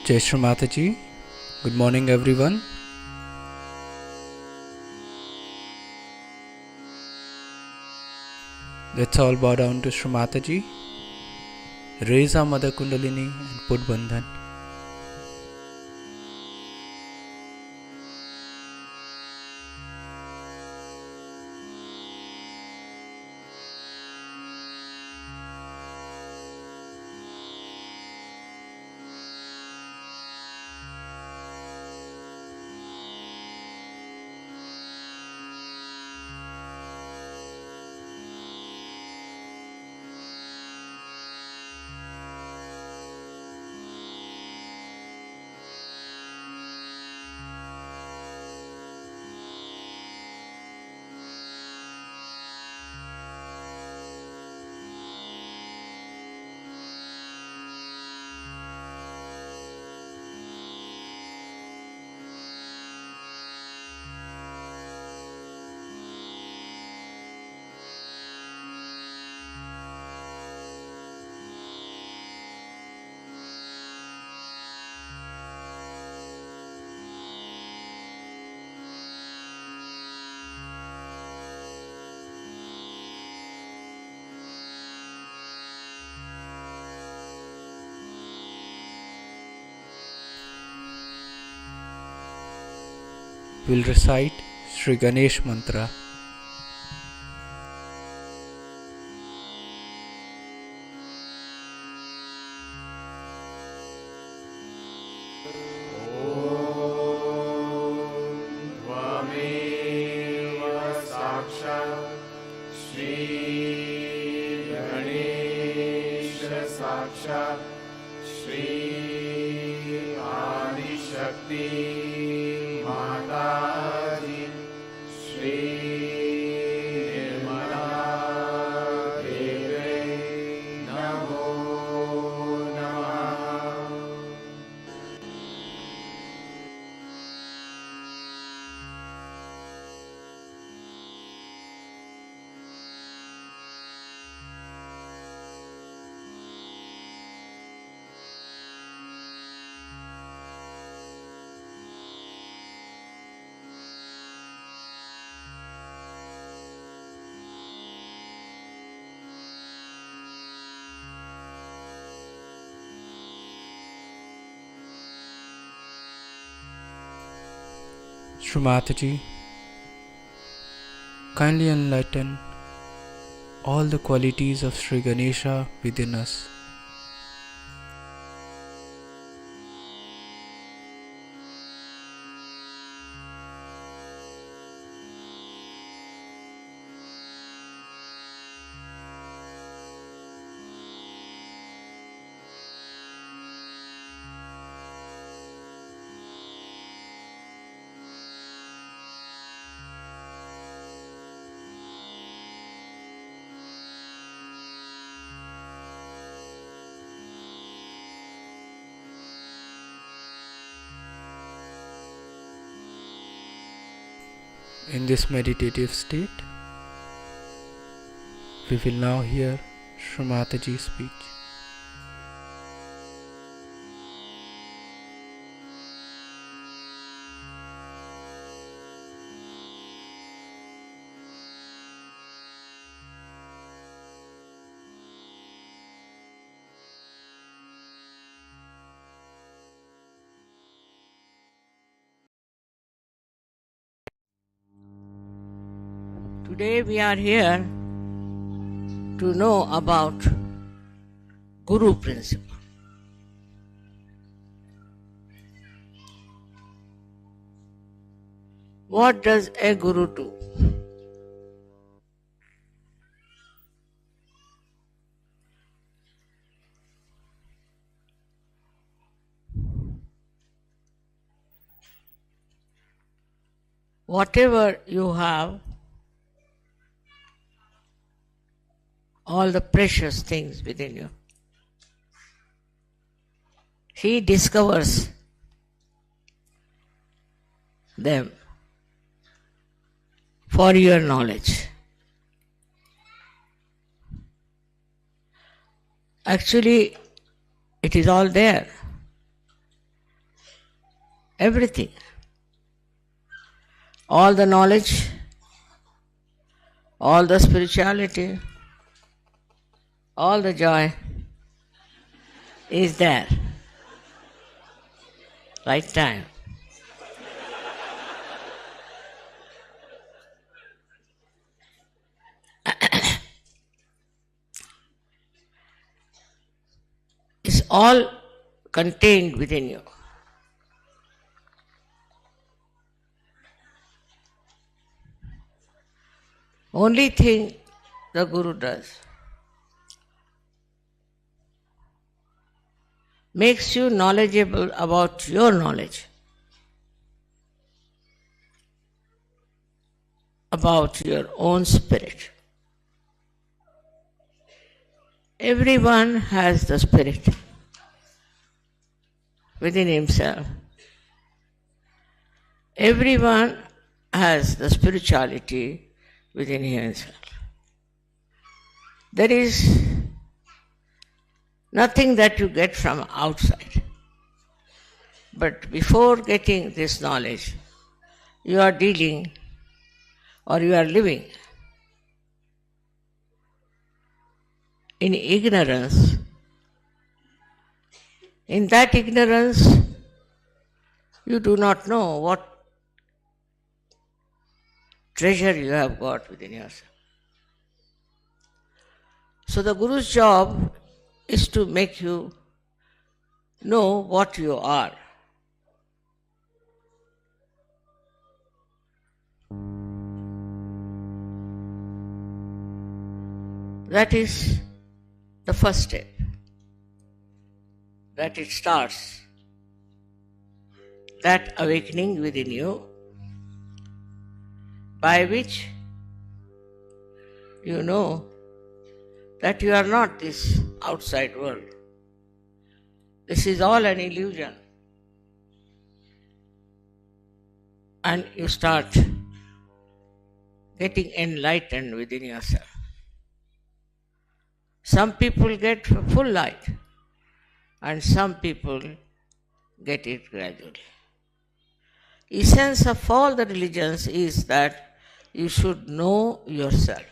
Jai Shri Mataji. Good morning, everyone. Let's all bow down to Shri Mataji. Raise our Mother Kundalini and put Bandhan. We'll recite Sri Ganesh Mantra. Shri Mataji, kindly enlighten all the qualities of Sri Ganesha within us. In this meditative state, we will now hear Shri Mataji's speech. Today we are here to know about Guru principle. What does a Guru do? Whatever you have, all the precious things within you, he discovers them for your knowledge. Actually, it is all there. everything. All the knowledge, all the spirituality, all the joy is there. Right time. It's all contained within you. Only thing the Guru does makes you knowledgeable about your knowledge, about your own spirit. Everyone has the spirit within himself. Everyone has the spirituality within himself. There is nothing that you get from outside. But before getting this knowledge, you are dealing or you are living in ignorance. In that ignorance, you do not know what treasure you have got within yourself. So the Guru's job is to make you know what you are. That is the first step. That it starts. That awakening within you, by which you know that you are not this outside world. This is all an illusion. And you start getting enlightened within yourself. Some people get full light and some people get it gradually. Essence of all the religions is that you should know yourself.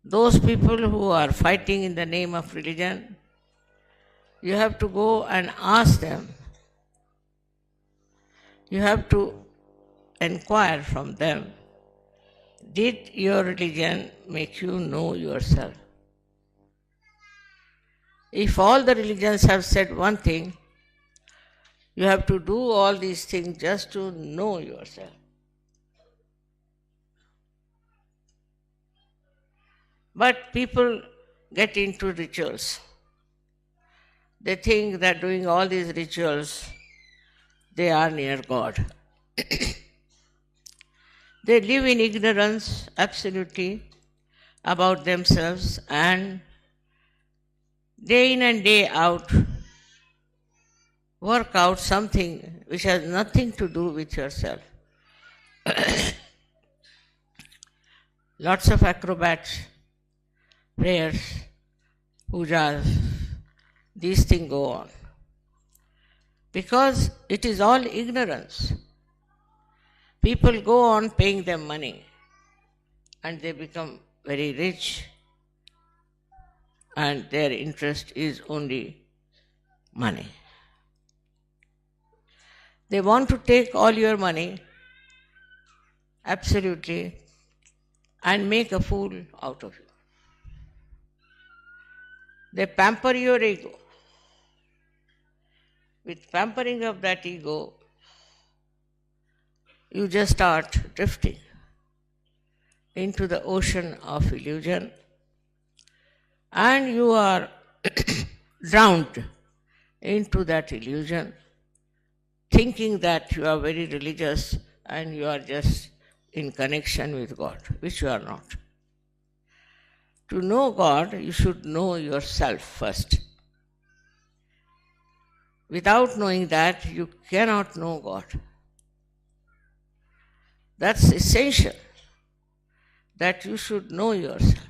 Those people who are fighting in the name of religion, you have to go and ask them. You have to inquire from them, did your religion make you know yourself? If all the religions have said one thing, you have to do all these things just to know yourself. But people get into rituals. They think that doing all these rituals, they are near God. They live in ignorance, absolutely, about themselves, and day in and day out work out something which has nothing to do with yourself. Lots of acrobats, prayers, pujas, these things go on. Because it is all ignorance. People go on paying them money and they become very rich and their interest is only money. They want to take all your money, absolutely, and make a fool out of you. They pamper your ego. With pampering of that ego, you just start drifting into the ocean of illusion and you are drowned into that illusion, thinking that you are very religious and you are just in connection with God, which you are not. To know God, you should know yourself first. Without knowing that, you cannot know God. That's essential, that you should know yourself.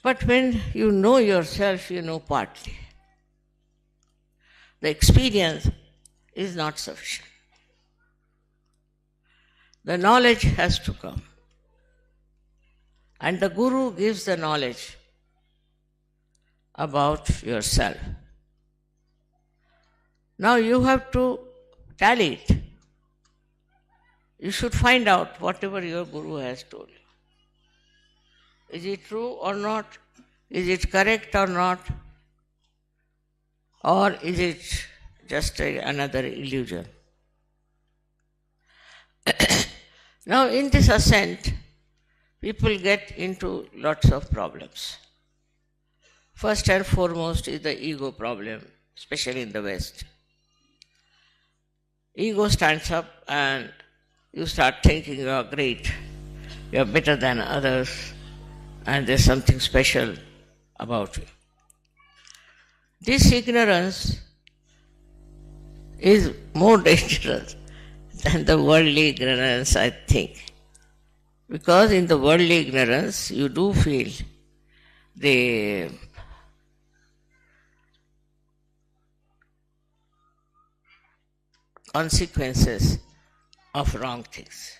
But when you know yourself, you know partly. The experience is not sufficient. The knowledge has to come. And the Guru gives the knowledge about yourself. Now you have to tally it. You should find out whatever your Guru has told you. Is it true or not? Is it correct or not? Or is it just another illusion? Now in this ascent, people get into lots of problems. First and foremost is the ego problem, especially in the West. Ego stands up and you start thinking you are great, you are better than others, and there's something special about you. This ignorance is more dangerous than the worldly ignorance, I think. Because in the worldly ignorance, you do feel the consequences of wrong things.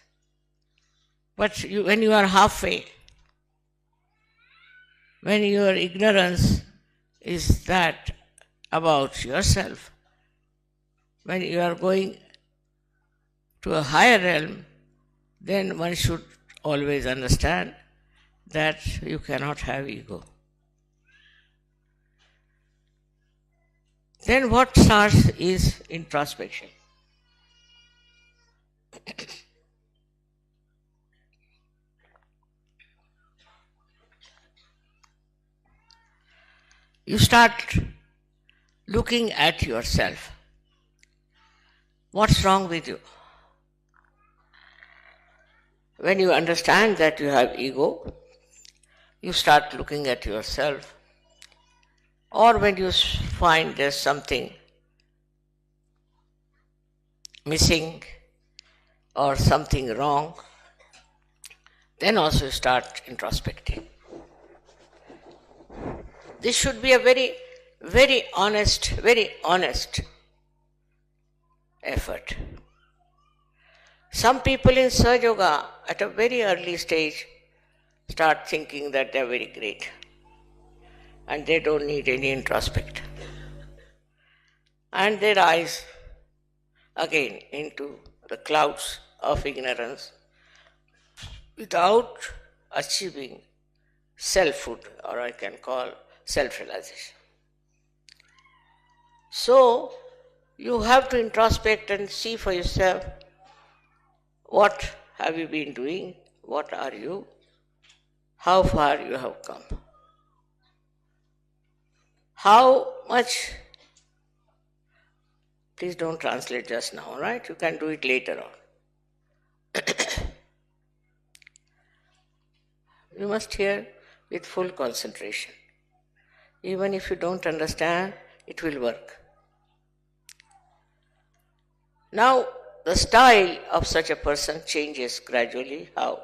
But when you are halfway, when your ignorance is that about yourself, when you are going to a higher realm, then one should always understand that you cannot have ego. Then what starts is introspection. You start looking at yourself. What's wrong with you? When you understand that you have ego, you start looking at yourself. Or when you find there's something missing or something wrong, then also start introspecting. This should be a very, very honest effort. Some people in Sahaja Yoga at a very early stage start thinking that they're very great and they don't need any introspect. And they rise again into the clouds of ignorance without achieving selfhood, or I can call self-realization. So, you have to introspect and see for yourself what have you been doing, what are you, how far you have come. How much, please don't translate just now, right? You can do it later on. You must hear with full concentration. Even if you don't understand, it will work. Now, the style of such a person changes gradually. How?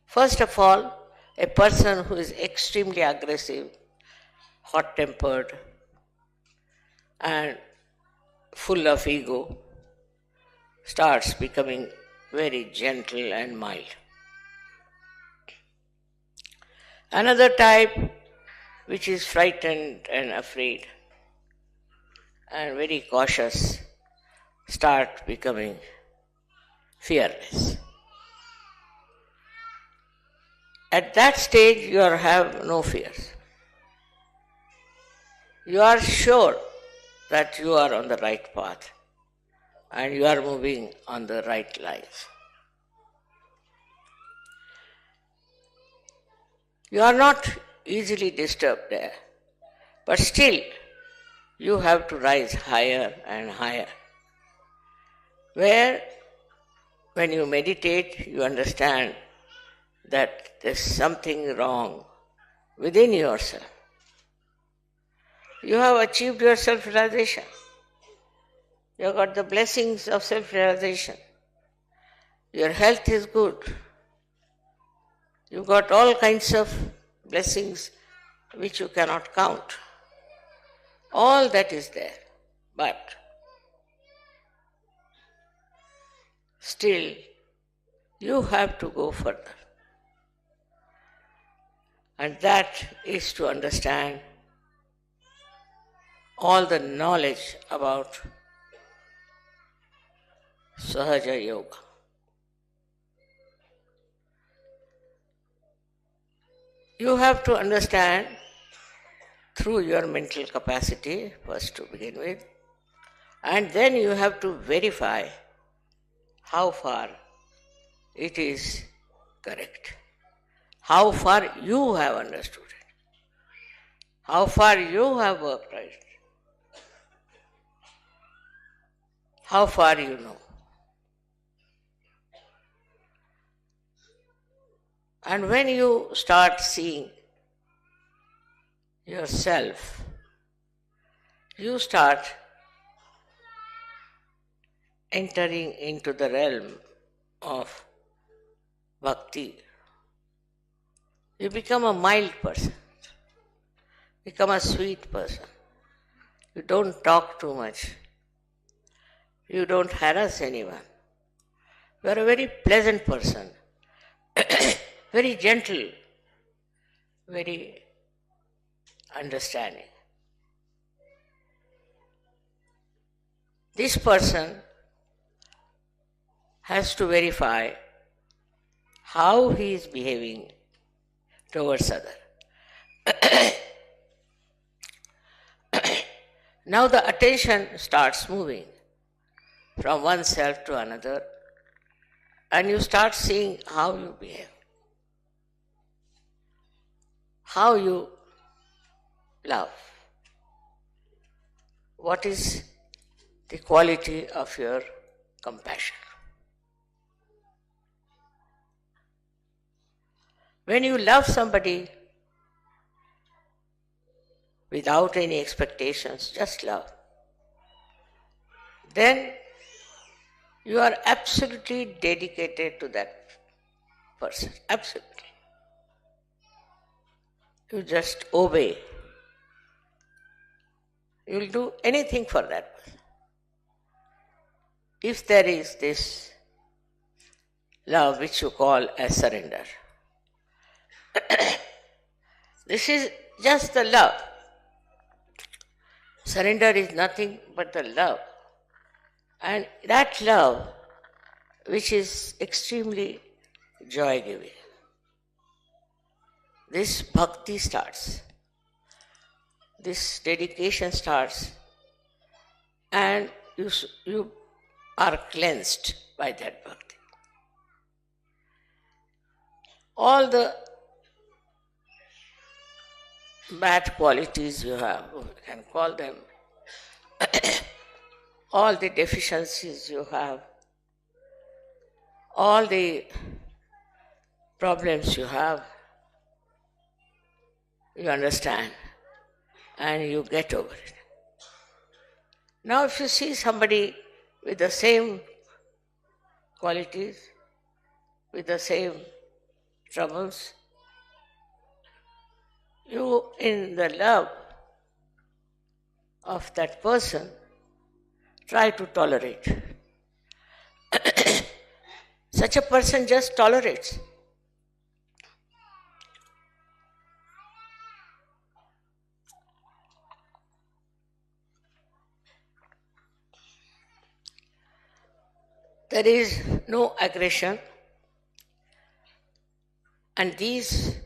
First of all, a person who is extremely aggressive, hot-tempered, and full of ego starts becoming very gentle and mild. Another type, which is frightened and afraid and very cautious, start becoming fearless. At that stage, you have no fears. You are sure that you are on the right path and you are moving on the right lines. You are not easily disturbed there, but still you have to rise higher and higher. Where, when you meditate, you understand that there's something wrong within yourself. You have achieved your self-realization. You have got the blessings of self-realization. Your health is good. You got all kinds of blessings which you cannot count. All that is there. But still, you have to go further. And that is to understand all the knowledge about Sahaja Yoga. You have to understand through your mental capacity, first to begin with, and then you have to verify how far it is correct, how far you have understood it, how far you have worked right, how far you know. And when you start seeing yourself, you start entering into the realm of bhakti. You become a mild person, become a sweet person. You don't talk too much. You don't harass anyone. You are a very pleasant person, very gentle, very understanding. This person has to verify how he is behaving towards other. Now the attention starts moving from one self to another, and you start seeing how you behave, how you love, what is the quality of your compassion. When you love somebody without any expectations, just love, then you are absolutely dedicated to that person, absolutely. You just obey. You will do anything for that person. If there is this love which you call as surrender, this is just the love. Surrender is nothing but the love. And that love, which is extremely joy-giving, this bhakti starts, this dedication starts, and you are cleansed by that bhakti. All the bad qualities you have, you can call them, all the deficiencies you have, all the problems you have, you understand and you get over it. Now if you see somebody with the same qualities, with the same troubles, you, in the love of that person, try to tolerate. Such a person just tolerates. There is no aggression, and these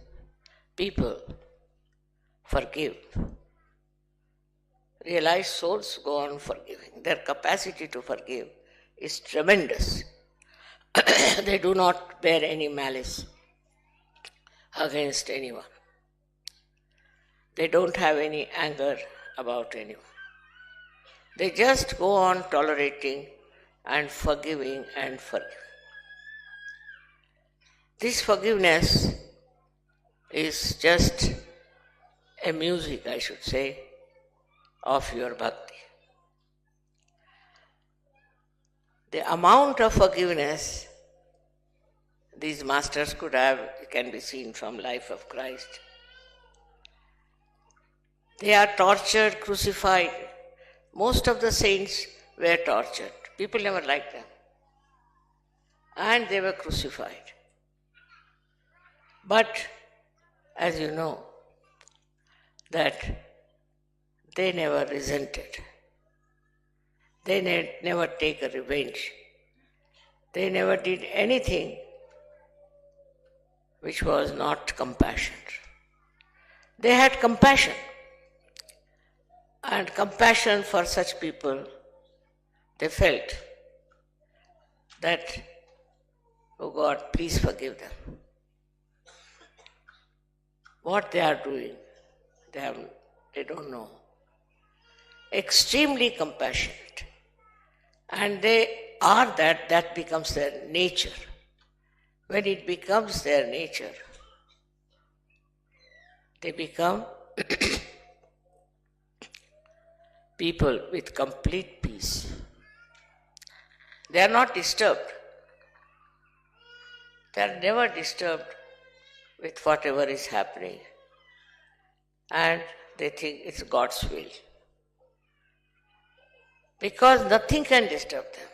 people forgive. Realized souls go on forgiving. Their capacity to forgive is tremendous. They do not bear any malice against anyone. They don't have any anger about anyone. They just go on tolerating and forgiving and forgiving. This forgiveness is just a music, I should say, of your bhakti. The amount of forgiveness these masters could have can be seen from life of Christ. They are tortured, crucified. Most of the saints were tortured. People never liked them. And they were crucified. But, as you know, that they never resented. They never take a revenge. They never did anything which was not compassion. They had compassion. And compassion for such people, they felt that, oh God, please forgive them. What they are doing, they don't know. Extremely compassionate. And they are that becomes their nature. When it becomes their nature, they become people with complete peace. They are not disturbed. They are never disturbed with whatever is happening. And they think it's God's will. Because nothing can disturb them.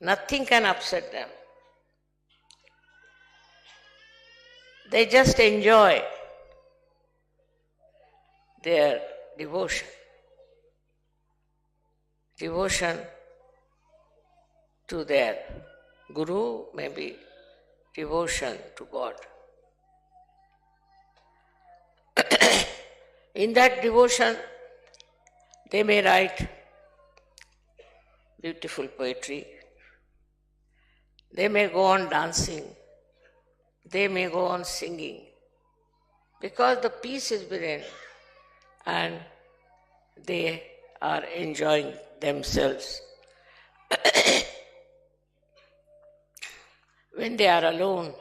Nothing can upset them. They just enjoy their devotion. Devotion to their Guru, maybe devotion to God. In that devotion, they may write beautiful poetry. They may go on dancing. They may go on singing. Because the peace is within and they are enjoying themselves. When they are alone,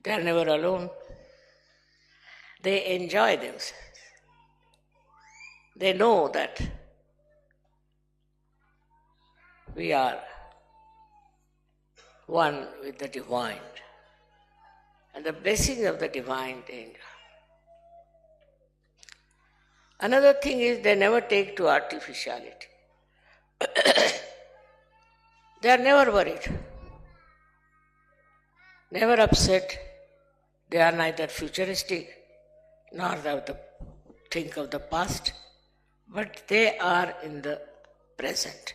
they are never alone. They enjoy themselves. They know that we are one with the divine. And the blessing of the divine they enjoy. Another thing is they never take to artificiality. They are never worried, never upset. They are neither futuristic nor they think of the past, but they are in the present.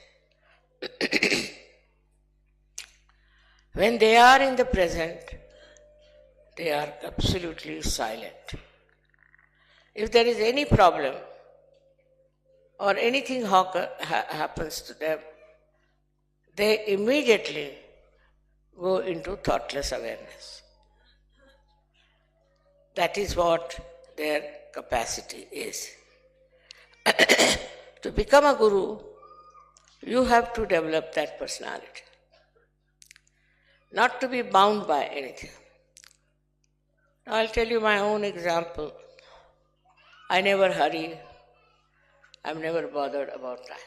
When they are in the present, they are absolutely silent. If there is any problem or anything happens to them, they immediately go into thoughtless awareness. That is what their capacity is. To become a guru, you have to develop that personality. Not to be bound by anything. I'll tell you my own example. I never hurry. I'm never bothered about time.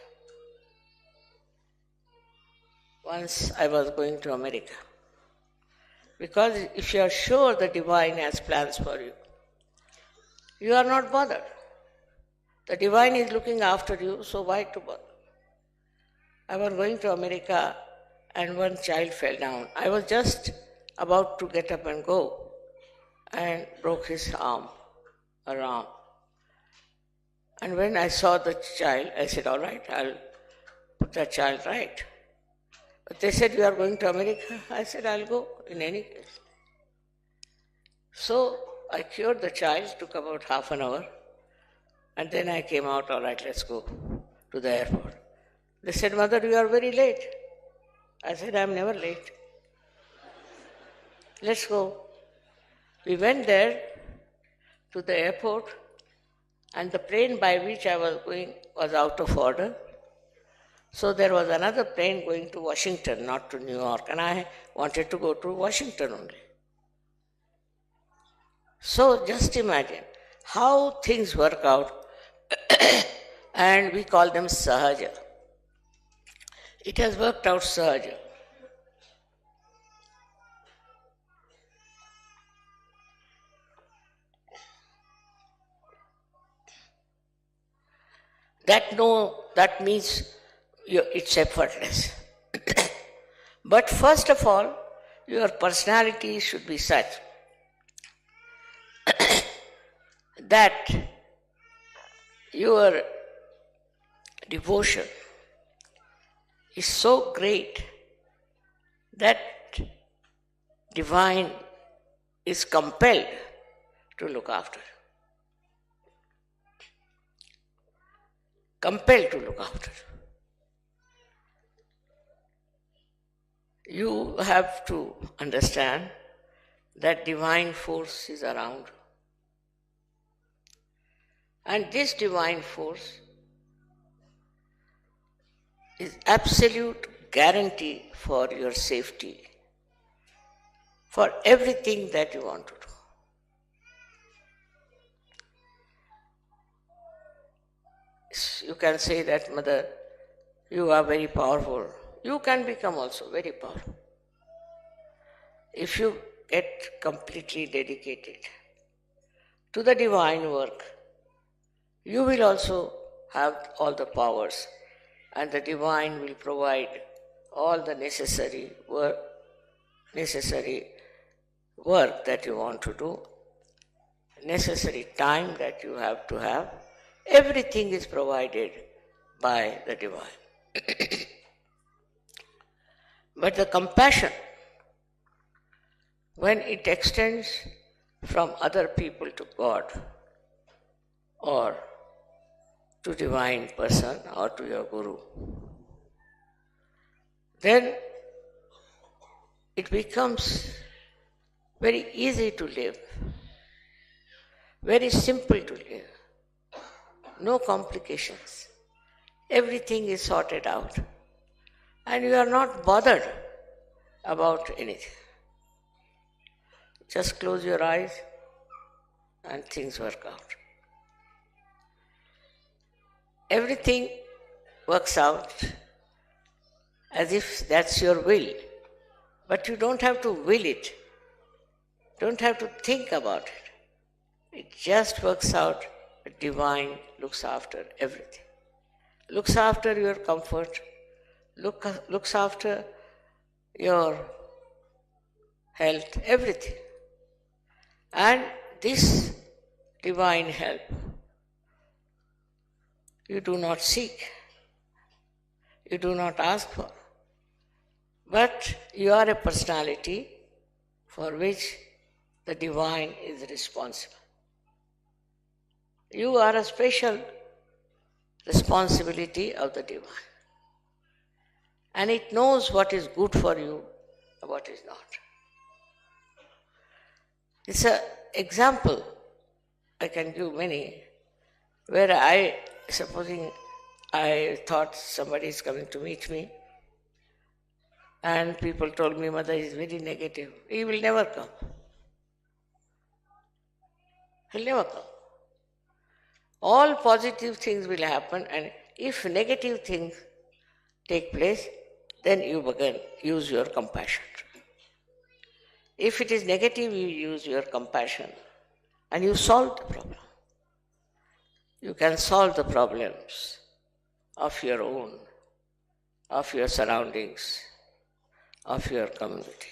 Once I was going to America. Because if you are sure the divine has plans for you, you are not bothered. The divine is looking after you, so why to bother? I was going to America and one child fell down. I was just about to get up and go and broke his arm. And when I saw the child, I said, all right, I'll put that child right. But they said, you are going to America? I said, I'll go in any case. So I cured the child, took about half an hour, and then I came out, all right, let's go to the airport. They said, Mother, you are very late. I said, I'm never late. Let's go. We went there to the airport, and the plane by which I was going was out of order. So there was another plane going to Washington, not to New York, and I wanted to go to Washington only. So just imagine how things work out, and we call them sahaja. It has worked out sahaja. that means it's effortless. But first of all, your personality should be such that your devotion is so great that divine is compelled to look after. Compelled to look after. You have to understand that divine force is around. And this divine force is absolute guarantee for your safety, for everything that you want to do. You can say that, Mother, you are very powerful. You can become also very powerful. If you get completely dedicated to the divine work, you will also have all the powers, and the divine will provide all the necessary work that you want to do, necessary time that you have to have. Everything is provided by the divine. But the compassion, when it extends from other people to God, or to divine person, or to your guru, then it becomes very easy to live, very simple to live, no complications. Everything is sorted out, and you are not bothered about anything. Just close your eyes and things work out. Everything works out as if that's your will, but you don't have to will it. Don't have to think about it. It just works out. The divine looks after everything. Looks after your comfort, looks after your health, everything. And this divine help you do not seek, you do not ask for, but you are a personality for which the divine is responsible. You are a special responsibility of the divine, and it knows what is good for you and what is not. It's an example, I can give many, where supposing I thought somebody is coming to meet me, and people told me, Mother is very negative. He will never come. He'll never come. All positive things will happen, and if negative things take place, then you begin use your compassion. If it is negative, you use your compassion and you solve the problem. You can solve the problems of your own, of your surroundings, of your community.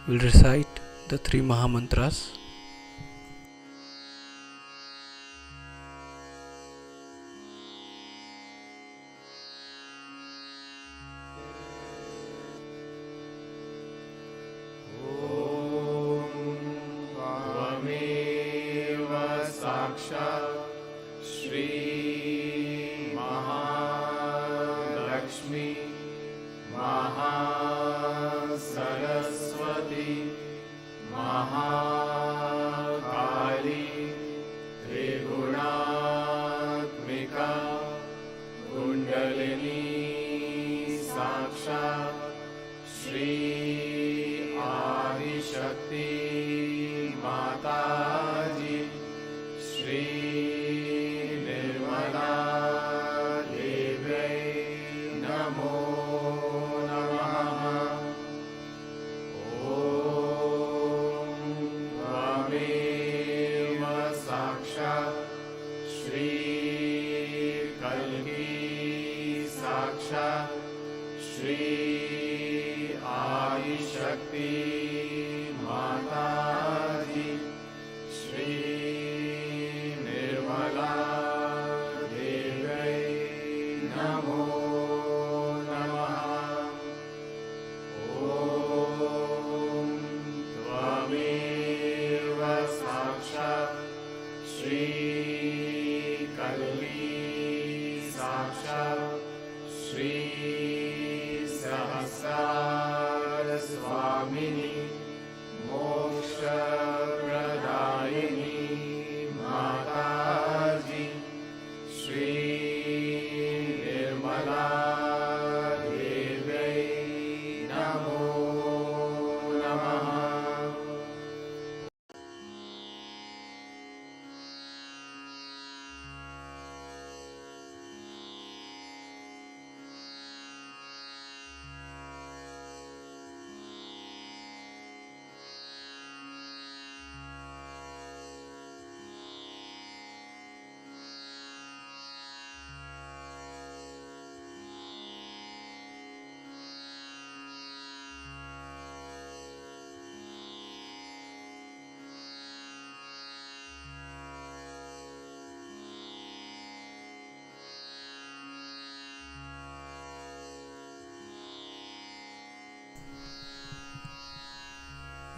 We'll recite the 3 Mahamantras.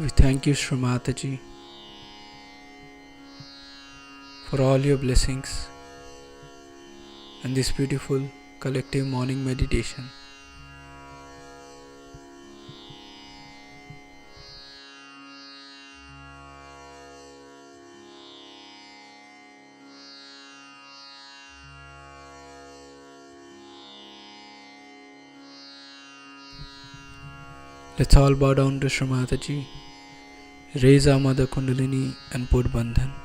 We thank you, Shri Mataji, for all your blessings and this beautiful collective morning meditation. Let's all bow down to Shri Mataji, raise our Mother Kundalini and put Bandhan.